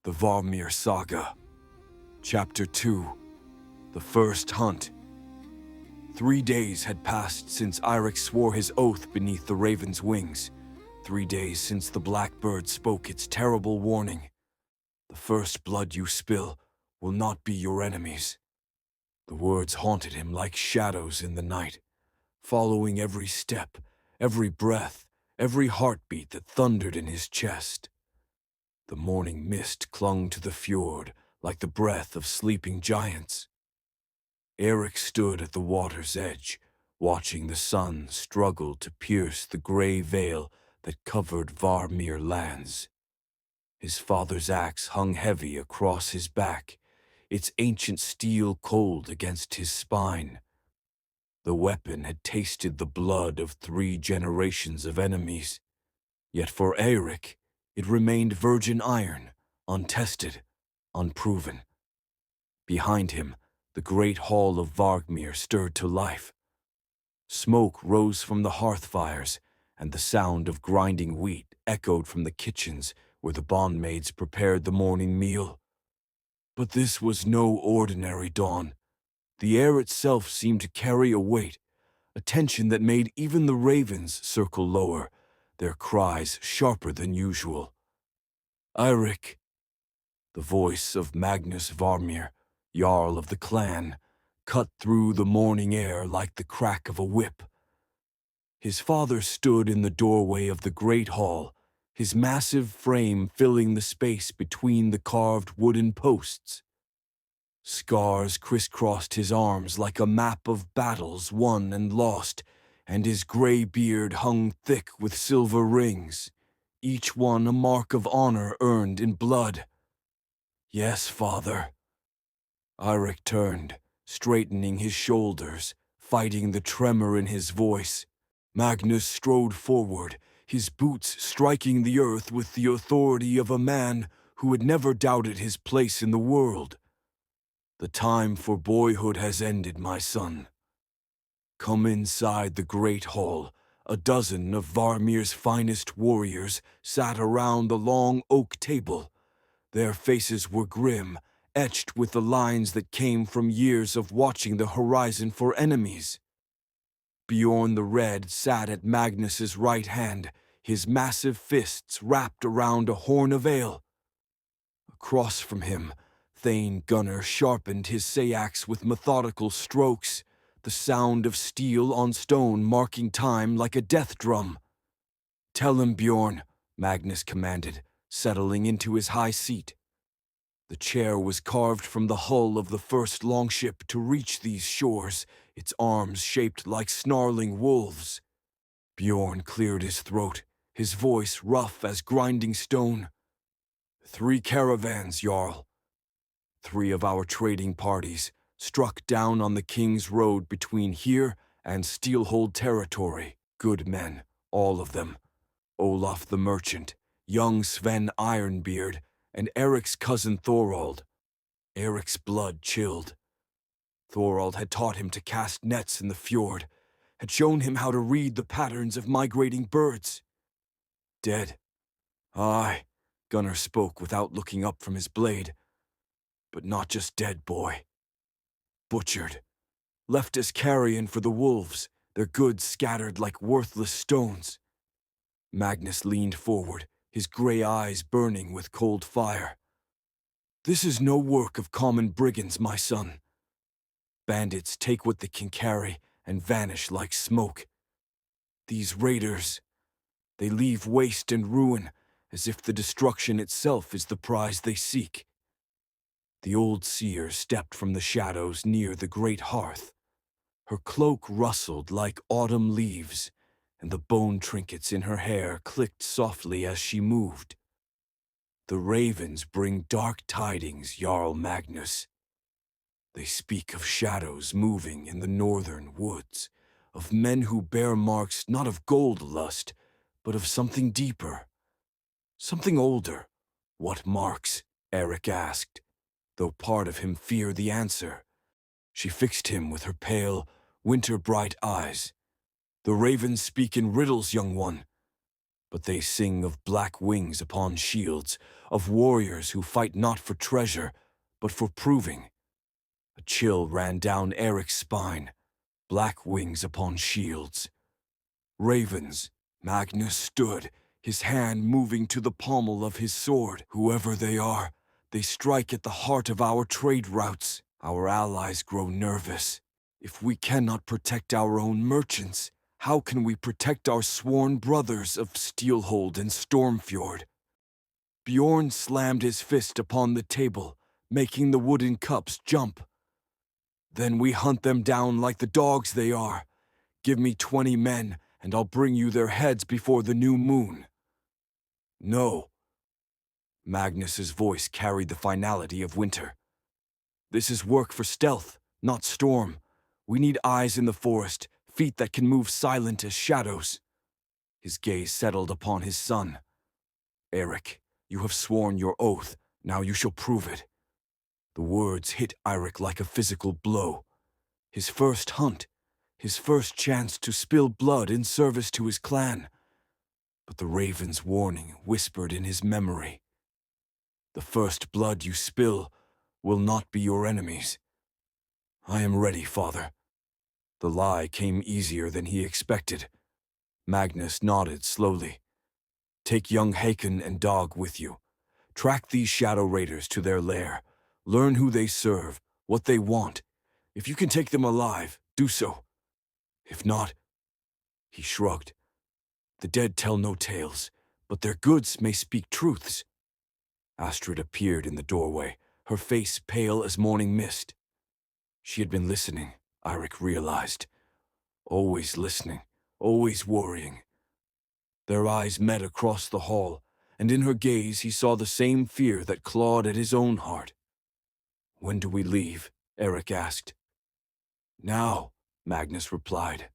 The Varghmir Saga. Chapter 2. The First Hunt. 3 days had passed since Eirik swore his oath beneath the raven's wings. 3 days since the blackbird spoke its terrible warning. The first blood you spill will not be your enemies. The words haunted him like shadows in the night, following every step, every breath, every heartbeat that thundered in his chest. The morning mist clung to the fjord like the breath of sleeping giants. Eirik stood at the water's edge, watching the sun struggle to pierce the gray veil that covered Varghmir lands. His father's axe hung heavy across his back, its ancient steel cold against his spine. The weapon had tasted the blood of 3 generations of enemies, yet for Eirik, it remained virgin iron, untested, unproven. Behind him, the great hall of Varghmir stirred to life. Smoke rose from the hearth fires, and the sound of grinding wheat echoed from the kitchens where the bondmaids prepared the morning meal. But this was no ordinary dawn. The air itself seemed to carry a weight, a tension that made even the ravens circle lower, their cries sharper than usual. Eirik, the voice of Magnus Varghmir, Jarl of the clan, cut through the morning air like the crack of a whip. His father stood in the doorway of the great hall, his massive frame filling the space between the carved wooden posts. Scars crisscrossed his arms like a map of battles won and lost, and his gray beard hung thick with silver rings, each one a mark of honor earned in blood. "Yes, father." Eirik turned, straightening his shoulders, fighting the tremor in his voice. Magnus strode forward, his boots striking the earth with the authority of a man who had never doubted his place in the world. "The time for boyhood has ended, my son. Come inside the great hall. A dozen of Varghmir's finest warriors sat around the long oak table. Their faces were grim, etched with the lines that came from years of watching the horizon for enemies. Bjorn the Red sat at Magnus's right hand, his massive fists wrapped around a horn of ale. Across from him, Thane Gunnar sharpened his sayax with methodical strokes, the sound of steel on stone marking time like a death drum. "Tell him, Bjorn," Magnus commanded, settling into his high seat. The chair was carved from the hull of the first longship to reach these shores, its arms shaped like snarling wolves. Bjorn cleared his throat, his voice rough as grinding stone. "3 caravans, Jarl. 3 of our trading parties struck down on the King's Road between here and Steelhold territory. Good men, all of them. Olaf the Merchant, young Sven Ironbeard, and Erik's cousin Thorald." Erik's blood chilled. Thorald had taught him to cast nets in the fjord, had shown him how to read the patterns of migrating birds. "Dead." "Aye," Gunnar spoke without looking up from his blade. "But not just dead, boy. Butchered. Left as carrion for the wolves, their goods scattered like worthless stones." Magnus leaned forward, his gray eyes burning with cold fire. "This is no work of common brigands, my son. Bandits take what they can carry and vanish like smoke. These raiders, they leave waste and ruin as if the destruction itself is the prize they seek." The old seer stepped from the shadows near the great hearth. Her cloak rustled like autumn leaves, and the bone trinkets in her hair clicked softly as she moved. "The ravens bring dark tidings, Jarl Magnus. They speak of shadows moving in the northern woods, of men who bear marks not of gold lust, but of something deeper, something older." "What marks?" Eirik asked, though part of him feared the answer. She fixed him with her pale, winter-bright eyes. "The ravens speak in riddles, young one. but they sing of black wings upon shields, of warriors who fight not for treasure, but for proving. A chill ran down Eirik's spine. Black wings upon shields. Ravens. Magnus stood, his hand moving to the pommel of his sword. Whoever they are, they strike at the heart of our trade routes. Our allies grow nervous. If we cannot protect our own merchants, how can we protect our sworn brothers of Steelhold and Stormfjord? Bjorn slammed his fist upon the table, making the wooden cups jump. Then we hunt them down like the dogs they are. Give me 20 men, and I'll bring you their heads before the new moon. No. Magnus's voice carried the finality of winter. This is work for stealth, not storm. We need eyes in the forest, feet that can move silent as shadows. His gaze settled upon his son. Eirik, you have sworn your oath, now you shall prove it. The words hit Eirik like a physical blow. His first hunt, his first chance to spill blood in service to his clan. But the raven's warning whispered in his memory. The first blood you spill will not be your enemies. I am ready, father. The lie came easier than he expected. Magnus nodded slowly. Take young Hakon and Dog with you. Track these shadow raiders to their lair. Learn who they serve, what they want. If you can take them alive, do so. If not, he shrugged. The dead tell no tales, but their goods may speak truths. Astrid appeared in the doorway, her face pale as morning mist. She had been listening, Eirik realized. Always listening, always worrying. Their eyes met across the hall, and in her gaze he saw the same fear that clawed at his own heart. When do we leave? Eirik asked. Now, Magnus replied.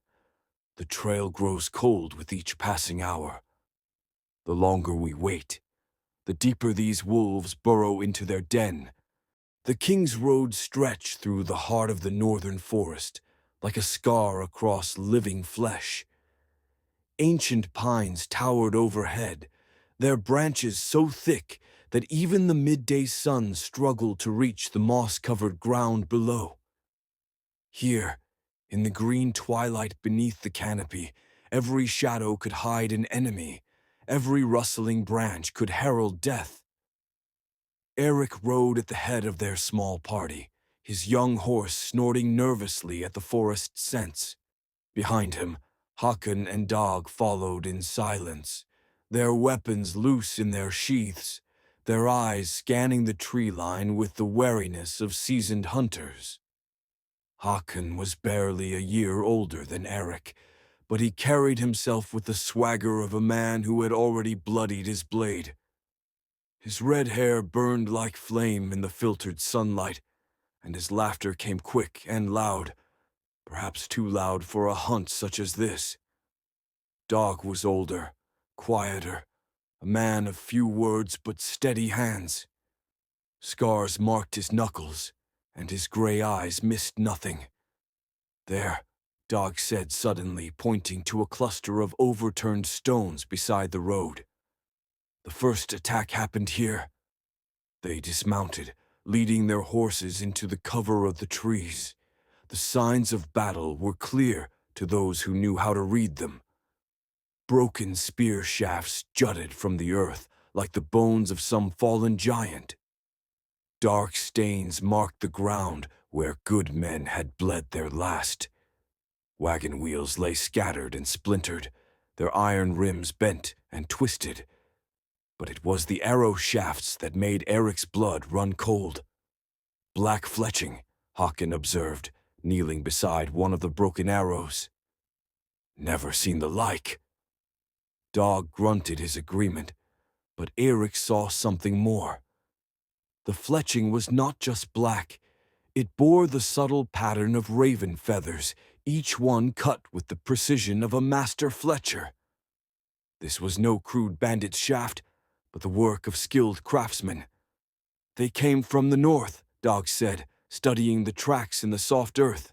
The trail grows cold with each passing hour. The longer we wait, the deeper these wolves burrow into their den. The King's Road stretched through the heart of the northern forest, like a scar across living flesh. Ancient pines towered overhead, their branches so thick that even the midday sun struggled to reach the moss-covered ground below. Here, in the green twilight beneath the canopy, every shadow could hide an enemy, every rustling branch could herald death. Eirik rode at the head of their small party, his young horse snorting nervously at the forest's scents. Behind him, Hakon and Dog followed in silence, their weapons loose in their sheaths, their eyes scanning the tree line with the wariness of seasoned hunters. Hakon was barely a year older than Eirik, but he carried himself with the swagger of a man who had already bloodied his blade. His red hair burned like flame in the filtered sunlight, and his laughter came quick and loud, perhaps too loud for a hunt such as this. Dog was older, quieter, a man of few words but steady hands. Scars marked his knuckles, and his gray eyes missed nothing. There, Dog said suddenly, pointing to a cluster of overturned stones beside the road. The first attack happened here. They dismounted, leading their horses into the cover of the trees. The signs of battle were clear to those who knew how to read them. Broken spear shafts jutted from the earth like the bones of some fallen giant. Dark stains marked the ground where good men had bled their last. Wagon wheels lay scattered and splintered, their iron rims bent and twisted. But it was the arrow shafts that made Eirik's blood run cold. Black fletching, Hakon observed, kneeling beside one of the broken arrows. Never seen the like. Dog grunted his agreement, but Eirik saw something more. The fletching was not just black, it bore the subtle pattern of raven feathers, each one cut with the precision of a master fletcher. This was no crude bandit's shaft, but the work of skilled craftsmen. They came from the north, Dog said, studying the tracks in the soft earth.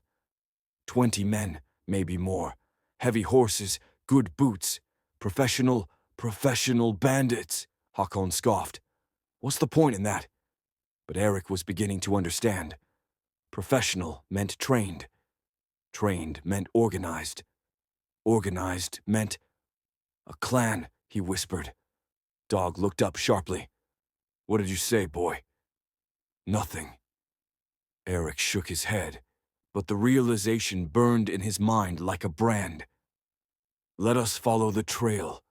20 men, maybe more. Heavy horses, good boots, professional Professional bandits, Hakon scoffed. What's the point in that? But Eirik was beginning to understand. Professional meant trained. Trained meant organized. Organized meant a clan, he whispered. Dog looked up sharply. What did you say, boy? Nothing. Eirik shook his head, but the realization burned in his mind like a brand. Let us follow the trail.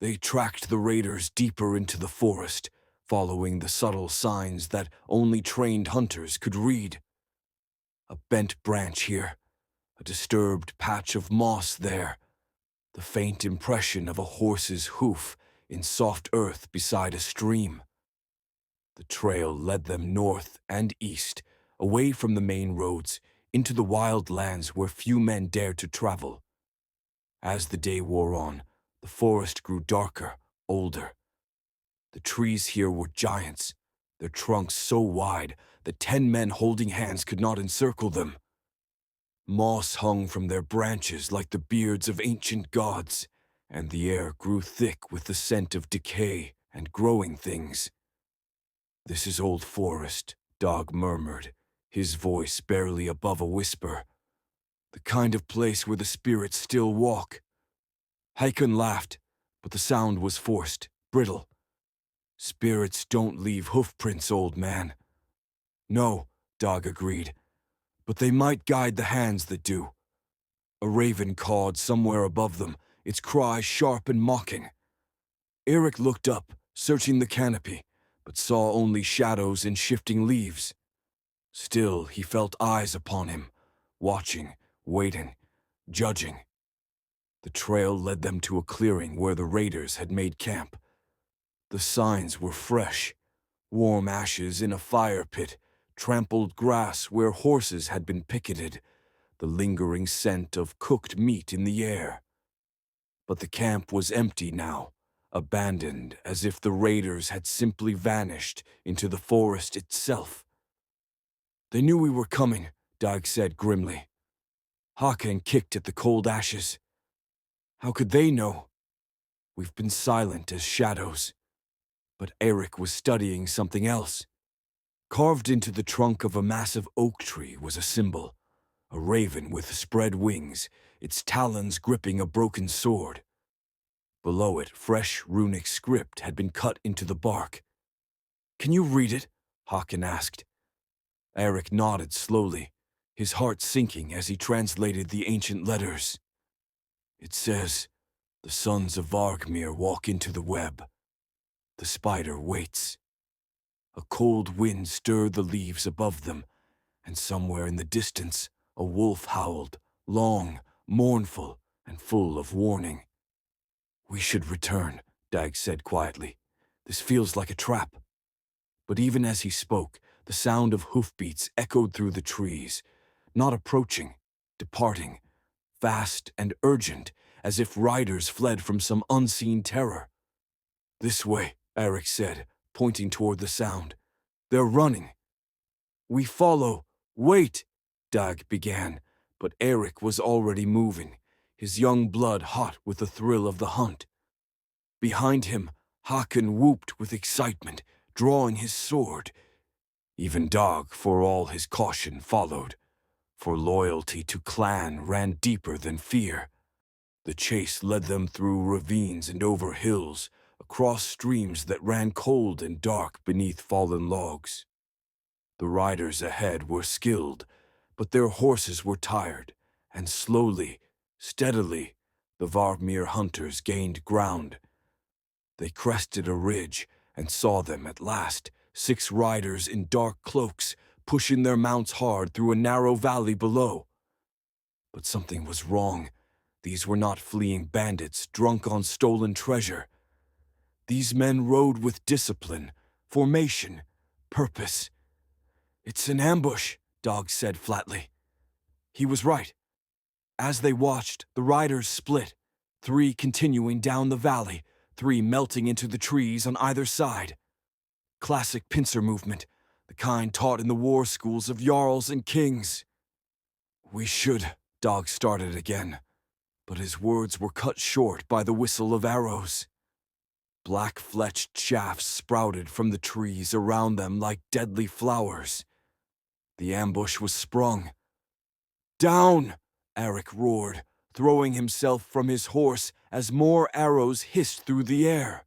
They tracked the raiders deeper into the forest, following the subtle signs that only trained hunters could read. A bent branch here, a disturbed patch of moss there, the faint impression of a horse's hoof in soft earth beside a stream. The trail led them north and east, away from the main roads, into the wild lands where few men dared to travel. As the day wore on, the forest grew darker, older. The trees here were giants, their trunks so wide that 10 men holding hands could not encircle them. Moss hung from their branches like the beards of ancient gods, and the air grew thick with the scent of decay and growing things. This is old forest, Dog murmured, his voice barely above a whisper. The kind of place where the spirits still walk. Hakon laughed, but the sound was forced, brittle. Spirits don't leave hoofprints, old man. No, Dog agreed, but they might guide the hands that do. A raven cawed somewhere above them, its cry sharp and mocking. Eirik looked up, searching the canopy, but saw only shadows and shifting leaves. Still, he felt eyes upon him, watching, waiting, judging. The trail led them to a clearing where the raiders had made camp. The signs were fresh, warm ashes in a fire pit, trampled grass where horses had been picketed, the lingering scent of cooked meat in the air. But the camp was empty now, abandoned as if the raiders had simply vanished into the forest itself. They knew we were coming, Dag said grimly. Hakon kicked at the cold ashes. How could they know? We've been silent as shadows. But Eirik was studying something else. Carved into the trunk of a massive oak tree was a symbol, a raven with spread wings, its talons gripping a broken sword. Below it, fresh runic script had been cut into the bark. Can you read it? Hakon asked. Eirik nodded slowly, his heart sinking as he translated the ancient letters. It says, "The sons of Varghmir walk into the web. The spider waits." A cold wind stirred the leaves above them, and somewhere in the distance, a wolf howled, long, mournful, and full of warning. We should return, Dag said quietly. This feels like a trap. But even as he spoke, the sound of hoofbeats echoed through the trees, not approaching, departing, fast and urgent, as if riders fled from some unseen terror. This way, Eirik said, pointing toward the sound. They're running. We follow. Wait, Dag began, but Eirik was already moving, his young blood hot with the thrill of the hunt. Behind him, Hakon whooped with excitement, drawing his sword. Even Dag, for all his caution, followed, for loyalty to clan ran deeper than fear. The chase led them through ravines and over hills, across streams that ran cold and dark beneath fallen logs. The riders ahead were skilled, but their horses were tired, and slowly, steadily, the Varghmir hunters gained ground. They crested a ridge and saw them at last, 6 riders in dark cloaks, pushing their mounts hard through a narrow valley below. But something was wrong. These were not fleeing bandits drunk on stolen treasure. These men rode with discipline, formation, purpose. It's an ambush, Dag said flatly. He was right. As they watched, the riders split, 3 continuing down the valley, 3 melting into the trees on either side. Classic pincer movement, the kind taught in the war schools of jarls and kings. We should, Dag started again, but his words were cut short by the whistle of arrows. Black-fletched shafts sprouted from the trees around them like deadly flowers. The ambush was sprung. "Down!" Eirik roared, throwing himself from his horse as more arrows hissed through the air.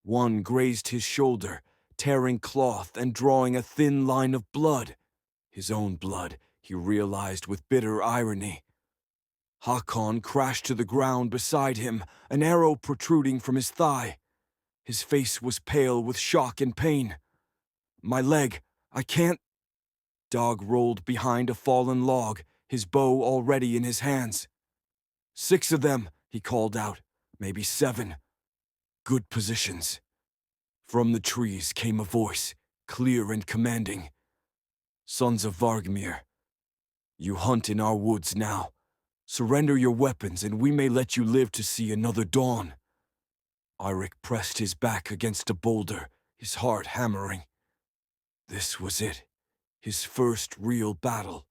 One grazed his shoulder, tearing cloth and drawing a thin line of blood. His own blood, he realized with bitter irony. Hakon crashed to the ground beside him, an arrow protruding from his thigh. His face was pale with shock and pain. "My leg, I can't—" Dog rolled behind a fallen log, his bow already in his hands. "6 of them," he called out, "maybe 7. Good positions." From the trees came a voice, clear and commanding. "Sons of Varghmir, you hunt in our woods now. Surrender your weapons and we may let you live to see another dawn." Eirik pressed his back against a boulder, his heart hammering. This was it, his first real battle.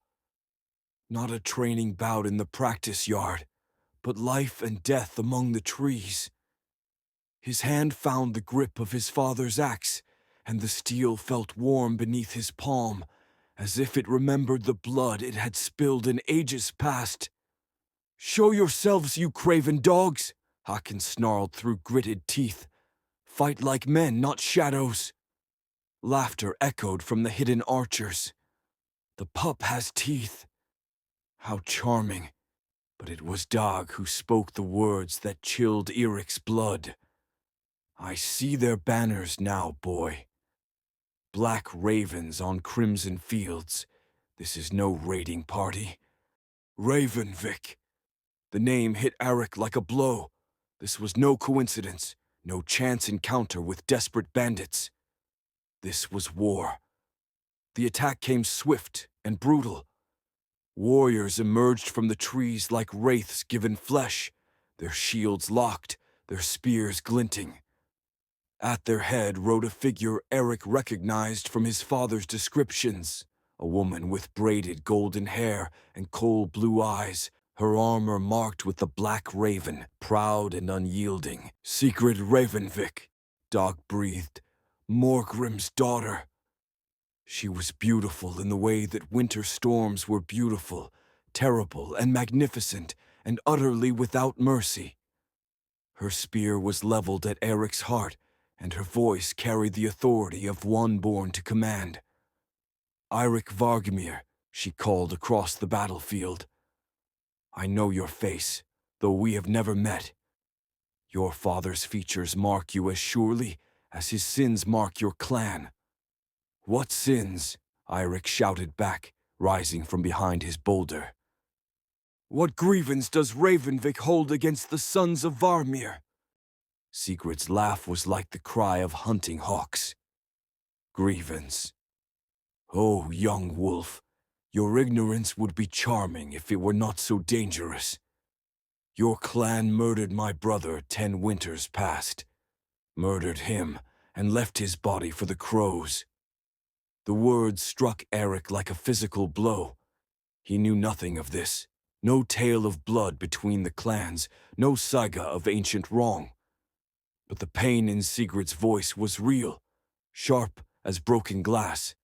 Not a training bout in the practice yard, but life and death among the trees. His hand found the grip of his father's axe, and the steel felt warm beneath his palm, as if it remembered the blood it had spilled in ages past. "Show yourselves, you craven dogs!" Hakon snarled through gritted teeth. "Fight like men, not shadows." Laughter echoed from the hidden archers. "The pup has teeth." How charming. But it was Dag who spoke the words that chilled Eirik's blood. "I see their banners now, boy. Black ravens on crimson fields. This is no raiding party. Ravenvik." The name hit Eirik like a blow. This was no coincidence, no chance encounter with desperate bandits. This was war. The attack came swift and brutal. Warriors emerged from the trees like wraiths given flesh, their shields locked, their spears glinting. At their head rode a figure Eirik recognized from his father's descriptions, a woman with braided golden hair and cold blue eyes, her armor marked with the black raven, proud and unyielding. "Sigrid Ravenvik," Dag breathed, "Morgrim's daughter." She was beautiful in the way that winter storms were beautiful, terrible and magnificent, and utterly without mercy. Her spear was leveled at Eirik's heart, and her voice carried the authority of one born to command. "Eirik Varghmir," she called across the battlefield. "I know your face, though we have never met. Your father's features mark you as surely as his sins mark your clan." "What sins?" Eirik shouted back, rising from behind his boulder. "What grievance does Ravenvik hold against the sons of Varghmir?" Sigrid's laugh was like the cry of hunting hawks. "Grievance? Oh, young wolf, your ignorance would be charming if it were not so dangerous. Your clan murdered my brother 10 winters past. Murdered him and left his body for the crows." The words struck Eirik like a physical blow. He knew nothing of this. No tale of blood between the clans, no saga of ancient wrong. But the pain in Sigrid's voice was real, sharp as broken glass.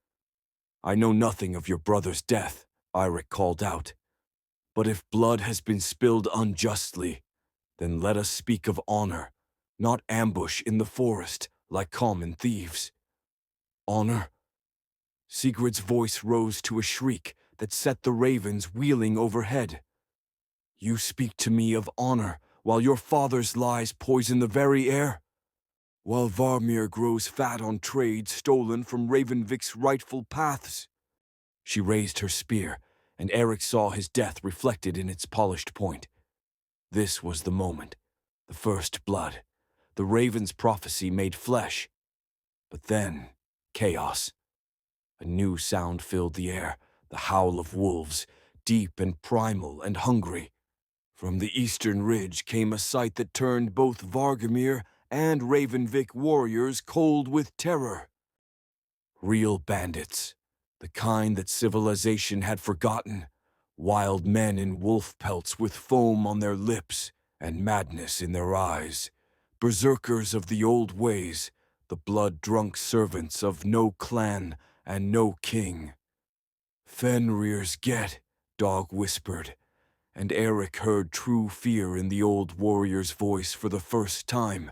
"I know nothing of your brother's death," Eirik called out. "But if blood has been spilled unjustly, then let us speak of honor, not ambush in the forest like common thieves." "Honor?" Sigrid's voice rose to a shriek that set the ravens wheeling overhead. "You speak to me of honor while your father's lies poison the very air? While Varghmir grows fat on trade stolen from Ravenvik's rightful paths?" She raised her spear, and Eirik saw his death reflected in its polished point. This was the moment, the first blood, the raven's prophecy made flesh. But then, chaos. A new sound filled the air, the howl of wolves, deep and primal and hungry. From the eastern ridge came a sight that turned both Varghmir and Ravenvik warriors cold with terror. Real bandits, the kind that civilization had forgotten, wild men in wolf pelts with foam on their lips and madness in their eyes. berserkers of the old ways, the blood-drunk servants of no clan and no king. Fenrir's get, Dog whispered, and Eirik heard true fear in the old warrior's voice for the first time.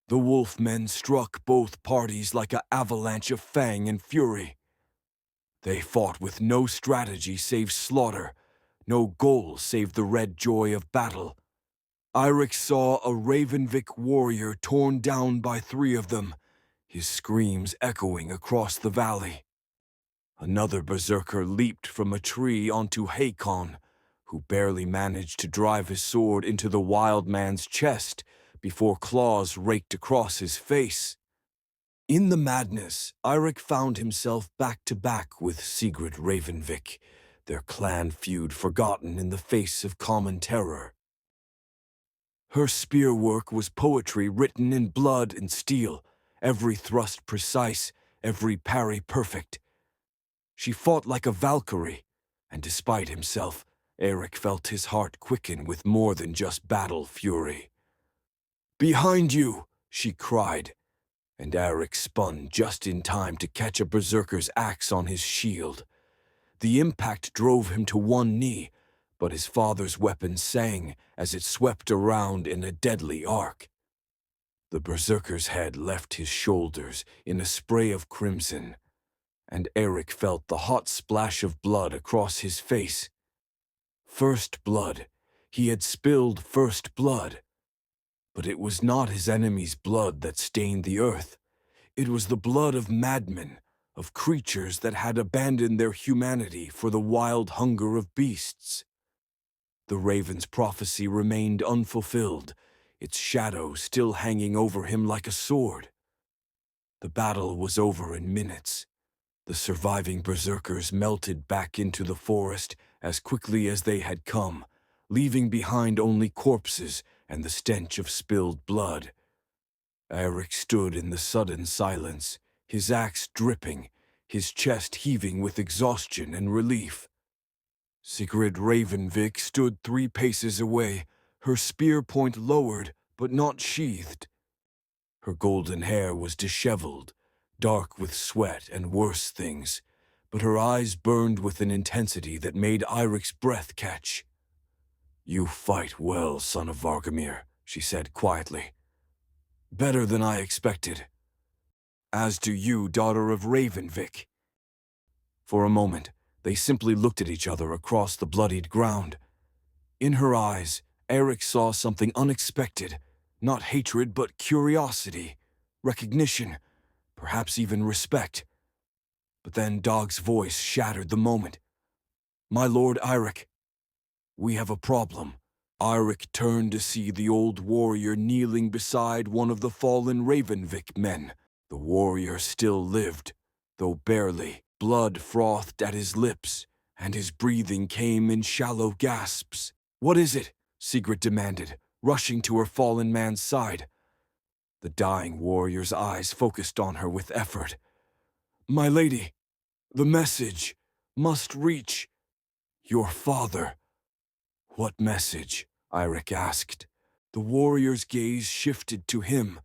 The wolfmen struck both parties like an avalanche of fang and fury. They fought with no strategy save slaughter, no goal save the red joy of battle. Eirik saw a Ravenvik warrior torn down by 3 of them, his screams echoing across the valley. Another berserker leaped from a tree onto Hakon, who barely managed to drive his sword into the wild man's chest before claws raked across his face. In the madness, Eirik found himself back to back with Sigrid Ravenvik, their clan feud forgotten in the face of common terror. Her spear work was poetry written in blood and steel, every thrust precise, every parry perfect. She fought like a Valkyrie, and despite himself, Eirik felt his heart quicken with more than just battle fury. "Behind you!" she cried, and Eirik spun just in time to catch a berserker's axe on his shield. The impact drove him to one knee, but his father's weapon sang as it swept around in a deadly arc. The berserker's head left his shoulders in a spray of crimson, and Eirik felt the hot splash of blood across his face. First blood. He had spilled first blood. But it was not his enemy's blood that stained the earth. It was the blood of madmen, of creatures that had abandoned their humanity for the wild hunger of beasts. The raven's prophecy remained unfulfilled, its shadow still hanging over him like a sword. The battle was over in minutes. The surviving berserkers melted back into the forest as quickly as they had come, leaving behind only corpses and the stench of spilled blood. Eirik stood in the sudden silence, his axe dripping, his chest heaving with exhaustion and relief. Sigrid Ravenvik stood 3 paces away, her spear point lowered but not sheathed. Her golden hair was disheveled, dark with sweat and worse things, but her eyes burned with an intensity that made Eirik's breath catch. "You fight well, son of Varghmir," she said quietly. "Better than I expected. As do you, daughter of Ravenvik." For a moment, they simply looked at each other across the bloodied ground. In her eyes, Eirik saw something unexpected, not hatred but curiosity, recognition, perhaps even respect. But then Dog's voice shattered the moment. "My lord Eirik, we have a problem." Eirik turned to see the old warrior kneeling beside one of the fallen Ravenvik men. The warrior still lived, though barely. Blood frothed at his lips, and his breathing came in shallow gasps. "What is it?" Sigrid demanded, rushing to her fallen man's side. The dying warrior's eyes focused on her with effort. "My lady, the message must reach your father." "What message?" Eirik asked. The warrior's gaze shifted to him,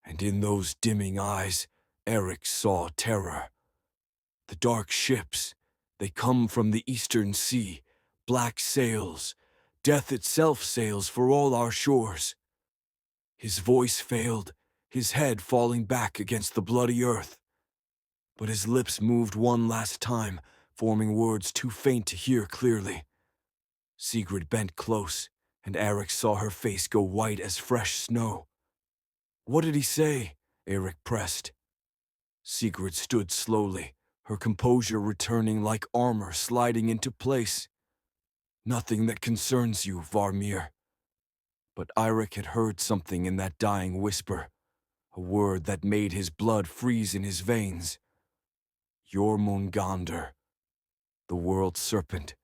and in those dimming eyes, Eirik saw terror. "The dark ships, they come from the eastern sea, black sails, death itself sails for all our shores." His voice failed, his head falling back against the bloody earth. But his lips moved one last time, forming words too faint to hear clearly. Sigrid bent close, and Eirik saw her face go white as fresh snow. "What did he say?" Eirik pressed. Sigrid stood slowly, her composure returning like armor sliding into place. "Nothing that concerns you, Varghmir." But Eirik had heard something in that dying whisper, a word that made his blood freeze in his veins. Jormungandr, the world serpent,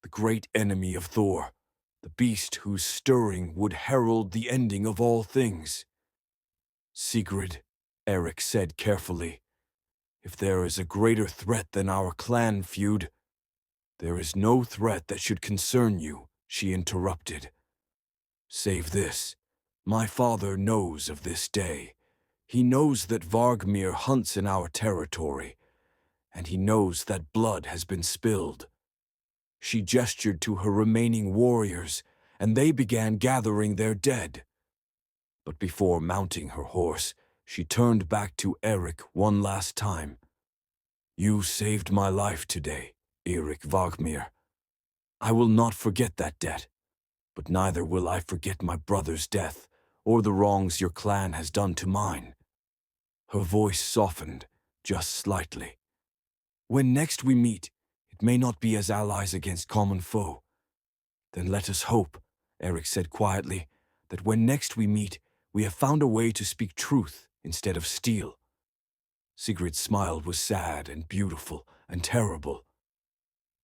the great enemy of Thor, the beast whose stirring would herald the ending of all things. "Sigrid," Eirik said carefully, "if there is a greater threat than our clan feud—" "There is no threat that should concern you," she interrupted. "Save this. My father knows of this day. He knows that Varghmir hunts in our territory, and he knows that blood has been spilled. She gestured to her remaining warriors, and they began gathering their dead. But before mounting her horse, she turned back to Eirik one last time. You saved my life today, Eirik Varghmir. I will not forget that debt, but neither will I forget my brother's death or the wrongs your clan has done to mine. Her voice softened, just slightly. When next we meet, it may not be as allies against common foe. Then let us hope, Eirik said quietly, that when next we meet, we have found a way to speak truth instead of steel. Sigrid's smile was sad and beautiful and terrible.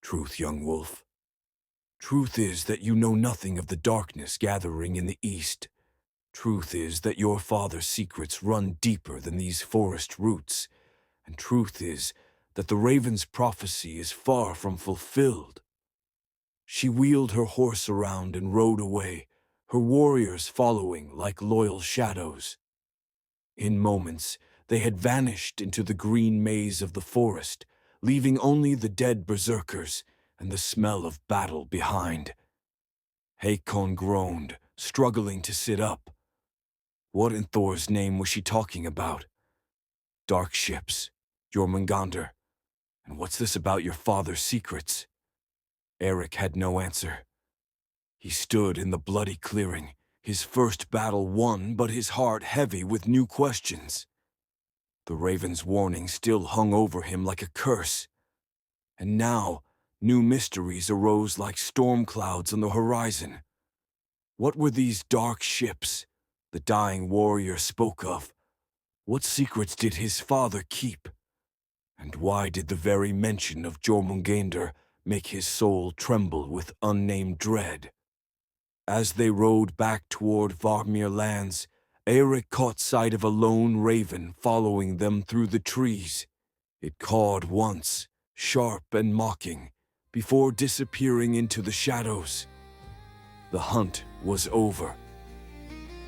Truth, young wolf. Truth is that you know nothing of the darkness gathering in the east. Truth is that your father's secrets run deeper than these forest roots. And truth is that the raven's prophecy is far from fulfilled. She wheeled her horse around and rode away, her warriors following like loyal shadows. In moments, they had vanished into the green maze of the forest, leaving only the dead berserkers and the smell of battle behind. Hakon groaned, struggling to sit up. What in Thor's name was she talking about? Dark ships, Jormungandr, and what's this about your father's secrets? Eirik had no answer. He stood in the bloody clearing, his first battle won, but his heart heavy with new questions. The raven's warning still hung over him like a curse. And now, new mysteries arose like storm clouds on the horizon. What were these dark ships the dying warrior spoke of? What secrets did his father keep? And why did the very mention of Jormungandr make his soul tremble with unnamed dread? As they rode back toward Varghmir lands, Eirik caught sight of a lone raven following them through the trees. It cawed once, sharp and mocking, before disappearing into the shadows. The hunt was over.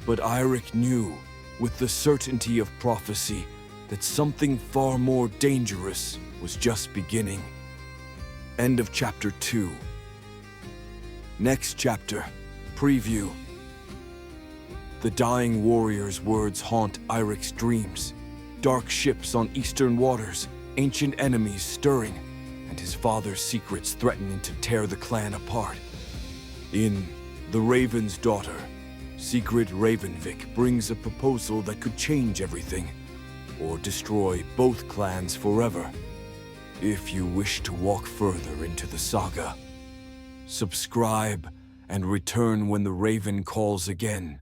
But Eirik knew, with the certainty of prophecy, that something far more dangerous was just beginning. End of Chapter 2. Next chapter, preview. The dying warrior's words haunt Eirik's dreams. Dark ships on eastern waters, ancient enemies stirring, and his father's secrets threatening to tear the clan apart. In The Raven's Daughter, Sigrid Ravenvik brings a proposal that could change everything, or destroy both clans forever. If you wish to walk further into the saga, subscribe and return when the Raven calls again.